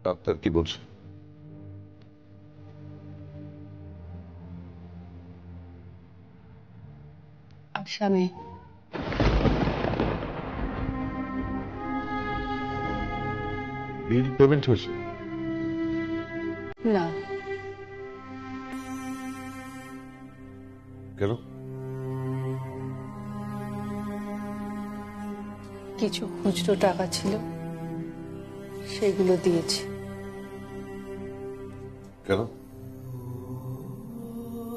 Doctor কি বলছে? আসামি বিল পেমেন্ট হয়েছে? না। কেন? কিছু খুচরো টাকা ছিল, সেগুলো দিয়েছি। কেন?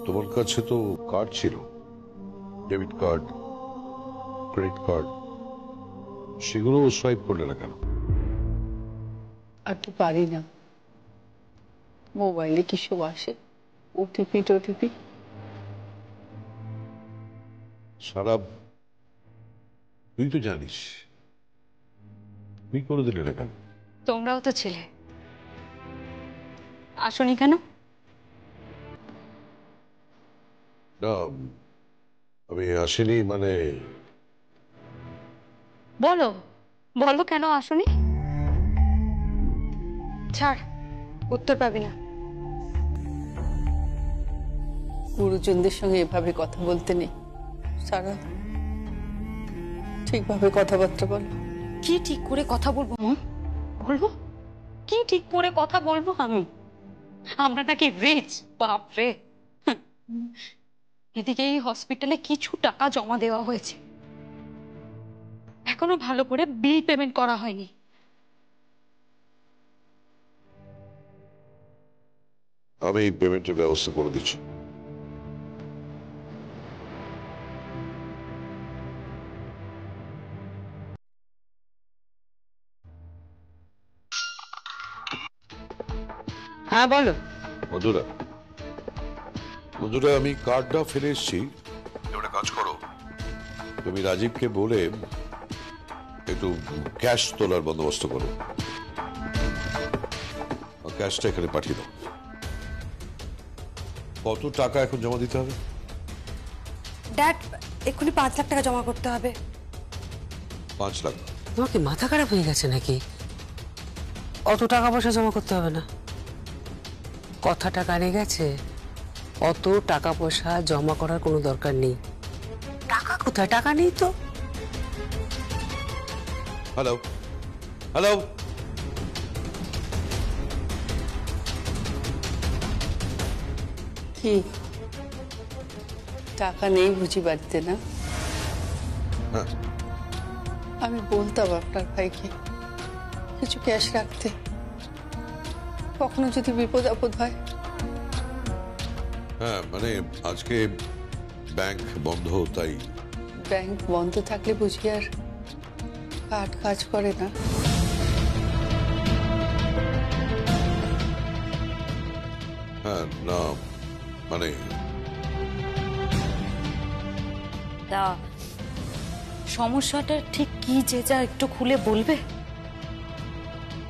তোমার কাছে তো কার্ড ছিল, ডেবিট কার্ড, ক্রেডিট কার্ড, সেগুলো সোয়াইপ করলে না কেন? আর তো পারি না, মোবাইলে কি সব আসে, ওটিপি টোটিপি। সারা তুই তো জানিস, তুই করে দিলে না কেন? তোমরাও তো ছিলে, আসনি কেন? না, আমি আসিনি মানে বলো বলো কেন আসনি? ছাড়, উত্তর পাবি না। গুরুজনদের সঙ্গে এভাবে কথা বলতে নেই। সারা, ঠিকভাবে কথাবার্তা বলো। কি ঠিক করে কথা বলবো মা? বলবো কি ঠিক করে কথা বলবো আমি? আমরা নাকি রিচ? বাপ রে! এদিকে এই হসপিটালে কিছু টাকা জমা দেওয়া হয়েছে, এখনো ভালো করে বিল পেমেন্ট করা হয়নি। আমি পেমেন্টের ব্যবস্থা করে দিচ্ছি। হ্যাঁ বলো। মধুরা, মধুরা, আমি কার্ডটা ফেলে এসেছি। একটা কাজ করো, তুমি রাজীবকে বলে একটু ক্যাশ তোলার বন্দোবস্ত করো, ক্যাশটা এখানে পাঠিয়ে দাও। কত টাকা এখন জমা দিতে হবে? ড্যাড, এক্ষুনি 5 লাখ টাকা জমা করতে হবে। 5 লাখ? তোমার কি মাথা খারাপ হয়ে গেছে নাকি? অত টাকা পয়সা জমা করতে হবে না, কথাটা কানে গেছে? অত টাকা পয়সা জমা করার কোনো দরকার নেই। টাকা কোথায়? টাকা নেই তো। হ্যালো, হ্যালো, কি টাকা নেই বুঝি বাড়িতে? না, হ্যাঁ, আমি বলতাম আপনার ভাইকে কিছু ক্যাশ রাখতে, কখনো যদি বিপদ আপদ হয়। হ্যাঁ, মানে আজকে ব্যাংক বন্ধ, তাই। ব্যাংক বন্ধ থাকলে বুঝি আর কার্ড কাজ করে না? হ্যাঁ, না মানে তা সমস্যাটা ঠিক কি যে যা একটু খুলে বলবে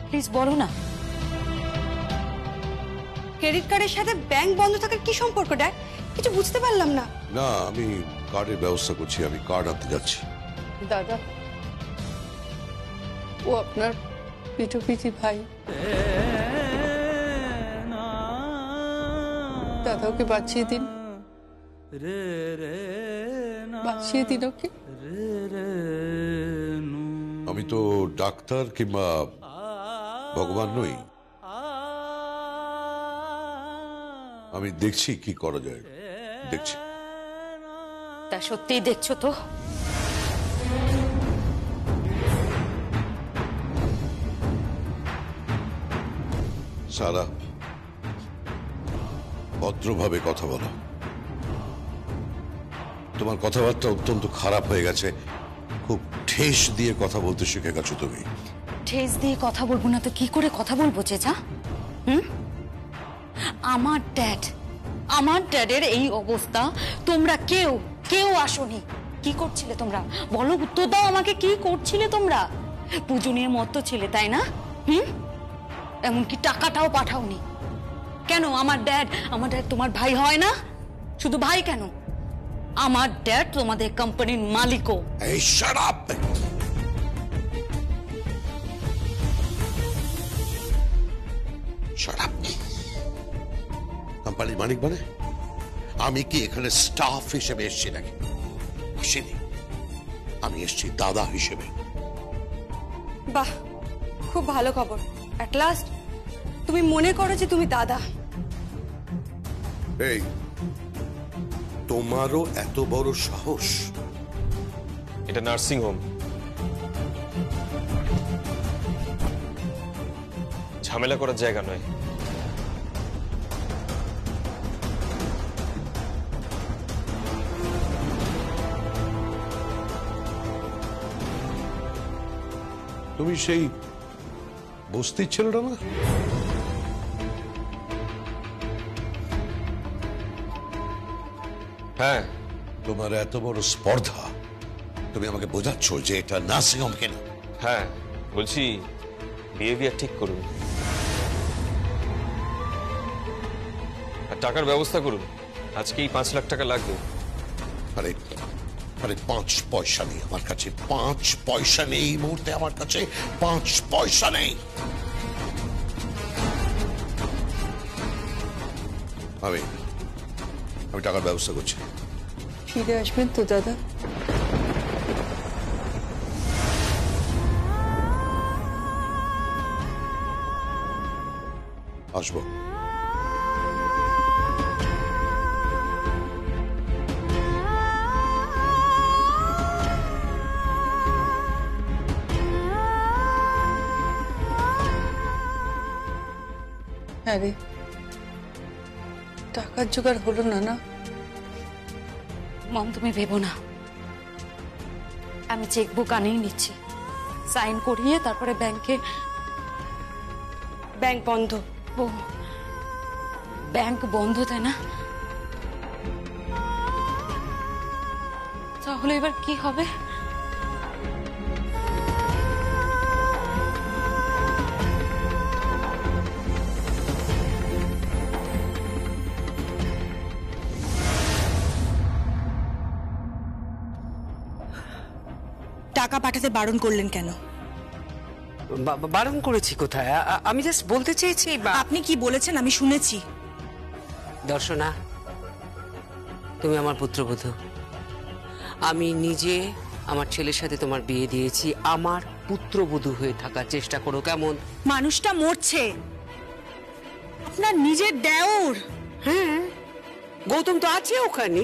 প্লিজ, বলো না। ক্রেডিট কার্ডের সাথে ব্যাংক বন্ধ থাকার কি সম্পর্ক ড্যাড? কিছু বুঝতে পারলাম না। না, আমি কার্ডের ব্যবস্থা করছি, আমি কার্ড আনতে যাচ্ছি। দাদা, ও আপনার পিঠোপিঠি ভাই, দাদা ওকে বাঁচিয়ে দিন, বাঁচিয়ে দিন ওকে। আমি তো ডাক্তার কিংবা ভগবান নই, আমি দেখছি কি করা যায়, দেখছি। তা সত্যিই দেখছো তো? সারা, ভদ্রভাবে কথা বলো। তোমার কথাবার্তা অত্যন্ত খারাপ হয়ে গেছে, খুব ঠেস দিয়ে কথা বলতে শিখে গেছো তুমি। ঠেস দিয়ে কথা বলবো না তো কি করে কথা বলবো চেচা? আমার ড্যাডের এই অবস্থা তোমরা কেউ কেউ আসোনি। কি করছিলে তোমরা? বলো, উত্তর দাও আমাকে, কি করছিলে তোমরা? পুজো নিয়ে মত্ত ছিলে, তাই না? এমনকি টাকাটাও পাঠাওনি কেন? আমার ড্যাড তোমার ভাই হয় না? শুধু ভাই কেন, আমার ড্যাড তোমাদের কোম্পানির মালিকও। এই শাট আপ! Shut up. কোম্পানির মালিক মানে আমি কি এখানে স্টাফ হিসেবে এসেছি নাকি? আসিনি, আমি এসেছি দাদা হিসেবে। বাহ, খুব ভালো খবর। অ্যাট লাস্ট তুমি মনে করো যে তুমি দাদা। এই, তোমারও এত বড় সাহস? এটা নার্সিং হোম, ঝামেলা করার জায়গা নয়। তুমি সেই বস্তির ছেলেটা না? হ্যাঁ, তোমার এত বড় স্পর্ধা, তুমি আমাকে বোঝাচ্ছ যে এটা নার্সিং হোম কেন? হ্যাঁ বলছি বিহেভিয়ার ঠিক করুন আর টাকার ব্যবস্থা করুন। আজকেই 5 লাখ টাকা লাগবে। আরে আরে 5 পয়সা নেই আমার কাছে, 5 পয়সা নেই এই মুহূর্তে আমার কাছে, 5 পয়সা নেই। আমি টাকার ব্যবস্থা করছি। ফিরে আসবেন তো দাদা? আসবো। হ্যাঁ রে, টাকার জোগাড় হলো না? না মম, তুমি ভেবো না, আমি চেকবুক আনিয়ে নিচ্ছি, সাইন করিয়ে তারপরে ব্যাংকে। ব্যাংক বন্ধ। ও, ব্যাংক বন্ধ, তাই না? তাহলে এবার কি হবে? টাকা পাঠাতে বারণ করলেন কেন? বারণ করেছি কোথায়? আমি জাস্ট বলতে চেয়েছি। আপনি কি বলেছেন আমি শুনেছি। দর্শনা, তুমি আমার পুত্রবধূ। আমি নিজে আমার ছেলের সাথে তোমার বিয়ে দিয়েছি। আমার পুত্রবধূ হয়ে থাকার চেষ্টা করো, কেমন? মানুষটা মরছে, আপনার নিজের দেওর। হ্যাঁ, গৌতম তো আছে ওখানে।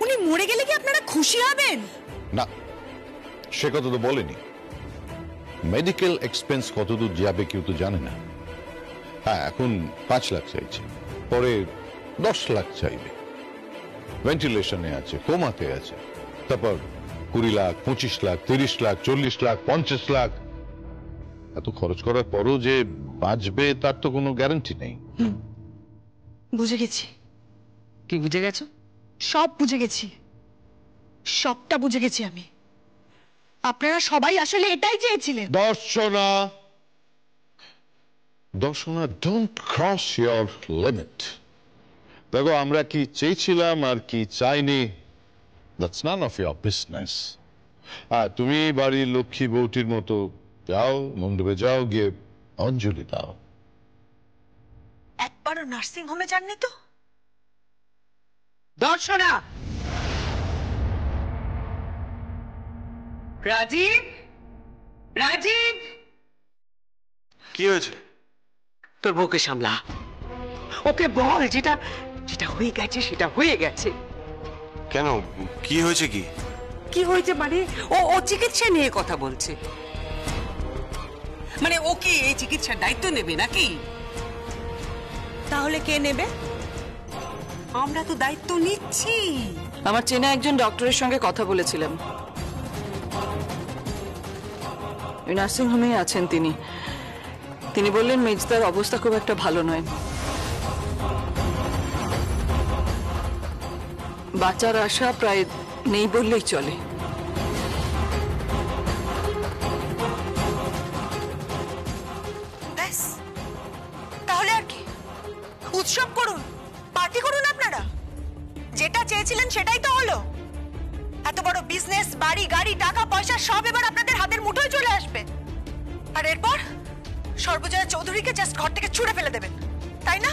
উনি মরে গেলে কি আপনারা খুশি হবেন? না, সে কথা তো বলেনি। মেডিকেল এক্সপেন্স কতদূর যাবে কেউ তো জানে না। হ্যাঁ, এখন 5 লাখ চাইছে, পরে 10 লাখ চাইবে। ভেন্টিলেশনে আছে, কোমাতে আছে, তারপর 20 লাখ, 25 লাখ, 30 লাখ, 40 লাখ, 50 লাখ। এত খরচ করার পরও যে বাঁচবে তার তো কোনো গ্যারান্টি নেই। বুঝে গেছি। কি বুঝে গেছো? সব বুঝে গেছি, সবটা বুঝে গেছি আমি। আপনারা সবাই আসলে এটাই চেয়েছিলেন। Darshana, don't cross your limit. দেখো, আমরা কি চেয়েছিলাম আর কি চাইনি, that's none of your business. তুমি বাড়ির লক্ষ্মী বউটির মতো যাও, মণ্ডপে যাও, গিয়ে অঞ্জলি দাও। একবারও নার্সিং হোমে যাননি তো? দর্শনা, রাজীব, রাজীব, কি হয়েছে? তোর বউকে সামলা। ওকে বল যেটা যেটা হয়ে গেছে সেটা হয়ে গেছে। কেন, কি হয়েছে? কি কি হয়েছে মানে? ও চিকিৎসা নিয়ে কথা বলছে। মানে ও কি এই চিকিৎসার দায়িত্ব নেবে নাকি? তাহলে কে নেবে? আমরা তো দায়িত্ব নিচ্ছি। আমার চেনা একজন ডক্টরের সঙ্গে কথা বলেছিলাম, ওই নার্সিং হোমেই আছেন তিনি। তিনি বললেন মেজদার অবস্থা খুব একটা ভালো নয়, বাঁচার আশা প্রায় নেই বললেই চলে। ব্যাস, তাহলে আর কি? উৎসব করুন, পার্টি করুন। আপনারা যেটা চেয়েছিলেন সেটাই তো হলো। এত বড় বিজনেস, বাড়ি গাড়ি, টাকা পয়সা সব এবার আপনাদের হাতের মুঠোয় চলে আসবে। আর এরপর সর্বজয়া চৌধুরীকে জাস্ট ঘর থেকে ছুড়ে ফেলে দেবেন, তাই না?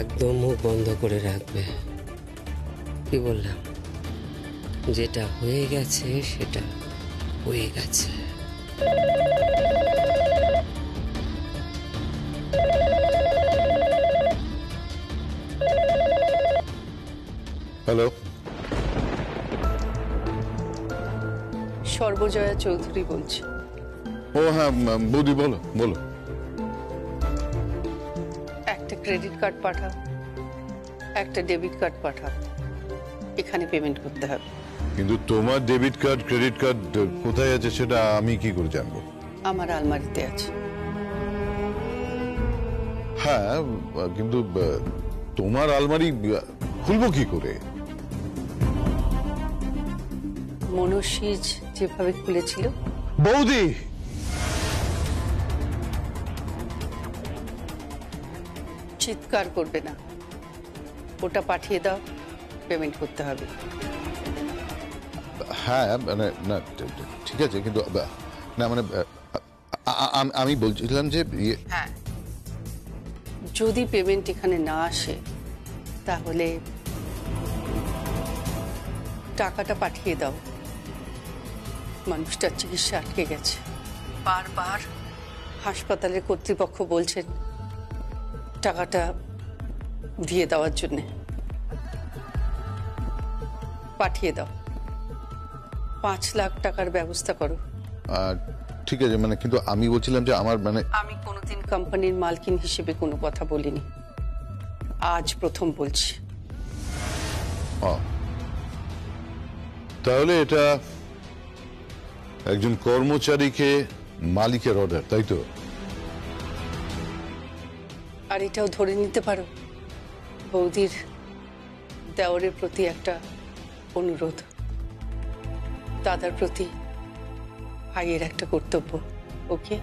একদম মুখ বন্ধ করে রাখবে। কি বললাম? যেটা হয়ে গেছে সেটা হয়ে গেছে। হ্যালো, সর্বজয়া চৌধুরী বলছি। ও হ্যাঁ বৌদি, বলো বলো। একটা ক্রেডিট কার্ড পাঠাও, একটা ডেবিট কার্ড পাঠাও, এখানে পেমেন্ট করতে হবে। কিন্তু তোমার ডেবিট কার্ড ক্রেডিট কার্ড কোথায় আছে সেটা আমি কি করে জানবো? আমার আলমারিতে আছে। হ্যাঁ, কিন্তু তোমার আলমারি খুলবো কি করে? মনস্বীজ যেভাবে খুলেছিল। বৌদি, চিৎকার করবে না, ওটা পাঠিয়ে দাও, পেমেন্ট করতে হবে। হ্যাঁ মানে না ঠিক আছে, কিন্তু না মানে আমি বলছিলাম যে হ্যাঁ, যদি পেমেন্ট এখানে না আসে তাহলে টাকাটা পাঠিয়ে দাও। মানুষটার চিকিৎসা আটকে গেছে, বারবার হাসপাতালের কর্তৃপক্ষ বলছেন টাকাটা দিয়ে দেওয়ার জন্য। পাঠিয়ে দাও, 5 লাখ টাকার ব্যবস্থা করো। ঠিক আছে, মানে কিন্তু আমি বলছিলাম যে আমার মানে আমি কোনোদিন কোম্পানির মালকিন হিসেবে কোনো কথা বলিনি, আজ প্রথম বলছি। তাহলে এটা একজন কর্মচারীকে মালিকের অর্ডার, তাই তো? আর এটাও ধরে নিতে পারো বৌদির দেওরের প্রতি একটা অনুরোধ, দাদার প্রতি ভাইয়ের একটা কর্তব্য। ওকে?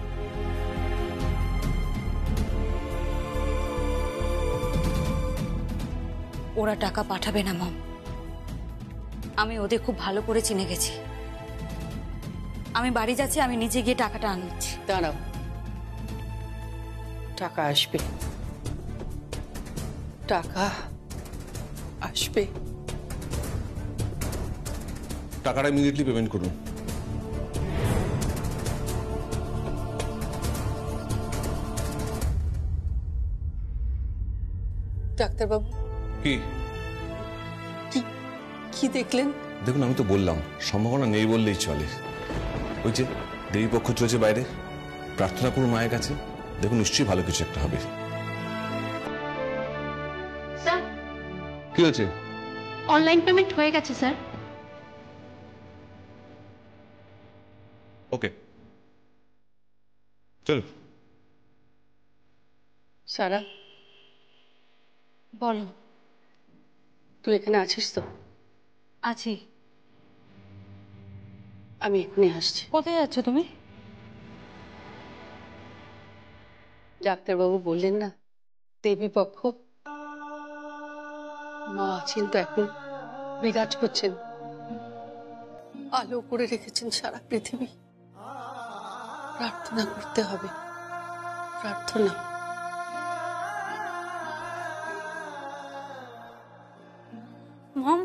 ওরা টাকা পাঠাবে না মম, আমি ওদের খুব ভালো করে চিনে গেছি। আমি বাড়ি যাচ্ছি, আমি নিজে গিয়ে টাকাটা আনছি। দাঁড়াও, টাকা আসবে, টাকা আসবে। টাকাটা ইমিডিয়েটলি পেমেন্ট করুন। ডাক্তারবাবু, কি কি দেখলেন? দেখুন, আমি তো বললাম সম্ভাবনা নেই বললেই চলে। ওই যে দেবী পক্ষ চলছে বাইরে, প্রার্থনা করুন মায়ের কাছে, দেখুন নিশ্চয়ই ভালো কিছু একটা হবে। স্যার, কি হয়েছে? অনলাইন পেমেন্ট হয়ে গেছে স্যার। ওকে, চল। সারা, বলো। তুই এখানে আছিস তো? আছি। আমি এখনই আসছি। কোথায় যাচ্ছ তুমি? ডাক্তারবাবু বললেন না দেবী পক্ষ, মা আছেন তো এখন, বিরাজ করছেন, আলো করে রেখেছেন সারা পৃথিবী। প্রার্থনা করতে হবে, প্রার্থনা। মম,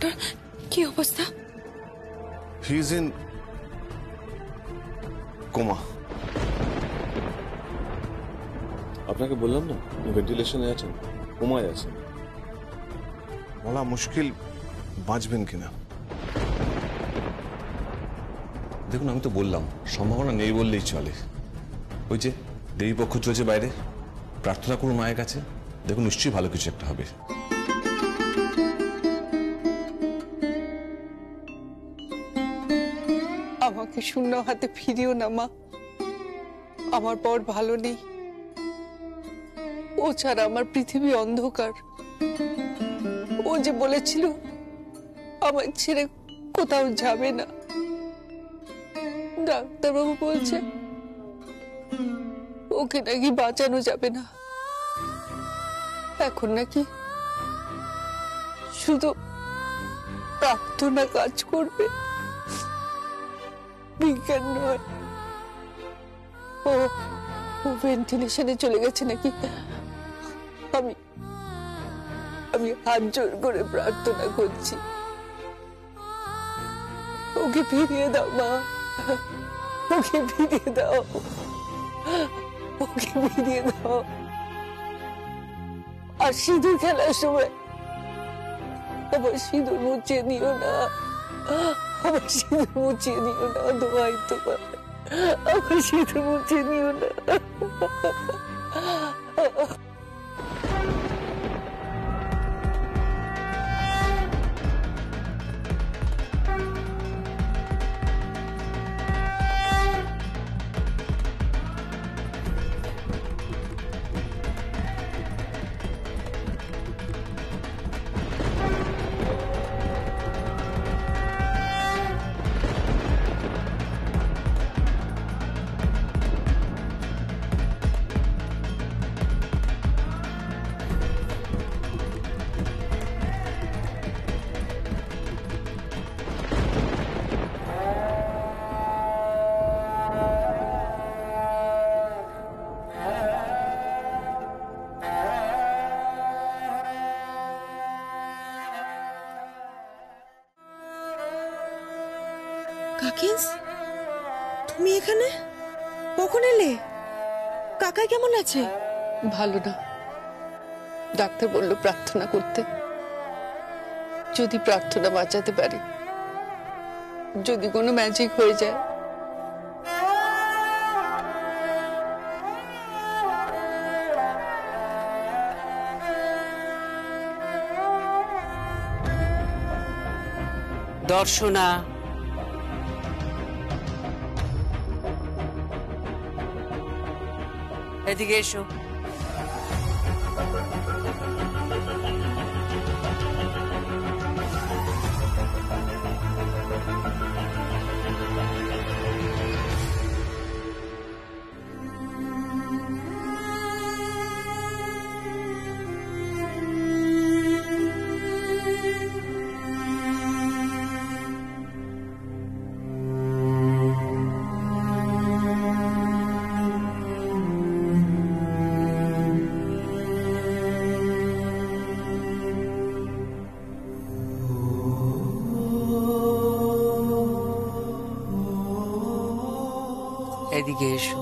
ডক্টর কি অবস্থা? He is in coma. আপনাকে বললাম না, ভেন্টিলেশনে আছেন, কোমায় আছেন। বলা মুশকিল বাঁচবেন কিনা। দেখুন, আমি তো বললাম সম্ভাবনা নেই বললেই চলে। ওই যে দেবী পক্ষ চলছে বাইরে, প্রার্থনা করুন মায়ের কাছে, দেখুন নিশ্চয়ই ভালো কিছু একটা হবে। আমাকে শূন্য হাতে ফিরিও না মা। আমার পর ভালো নেই, ও ছাড়া আমার পৃথিবী অন্ধকার। ও যে বলেছিল আমার ছেড়ে কোথাও যাবে না, ডাক্তারবাবু বলছে ওকে নাকি বাঁচানো যাবে না। এখন নাকি শুধু প্রার্থনা কাজ করবে, বিজ্ঞান নয়। ও ভেন্টিলেশনে চলে গেছে নাকি। আমি হাত জোর করে প্রার্থনা করছি, ওকে ফিরিয়ে দাও মা, ওকে ফিরিয়ে দাও, ওকে ফিরিয়ে দাও। আর সিঁদুর খেলার সময় আবার সিঁদুর মুছিয়ে নিও না, আবার সিঁদুর মুছিয়ে নিও না, দোয়াই তোমার, আবার সিঁদুর মুছিয়ে নিও না। কাকিস, তুমি এখানে কখন এলে? কাকাই কেমন আছে? ভালো না, ডাক্তার বলল প্রার্থনা করতে। যদি প্রার্থনা বাঁচাতে পারে, যদি কোনো ম্যাজিক হয়ে যায়। দর্শনা, এদিকে এসো। এদিকে এসো।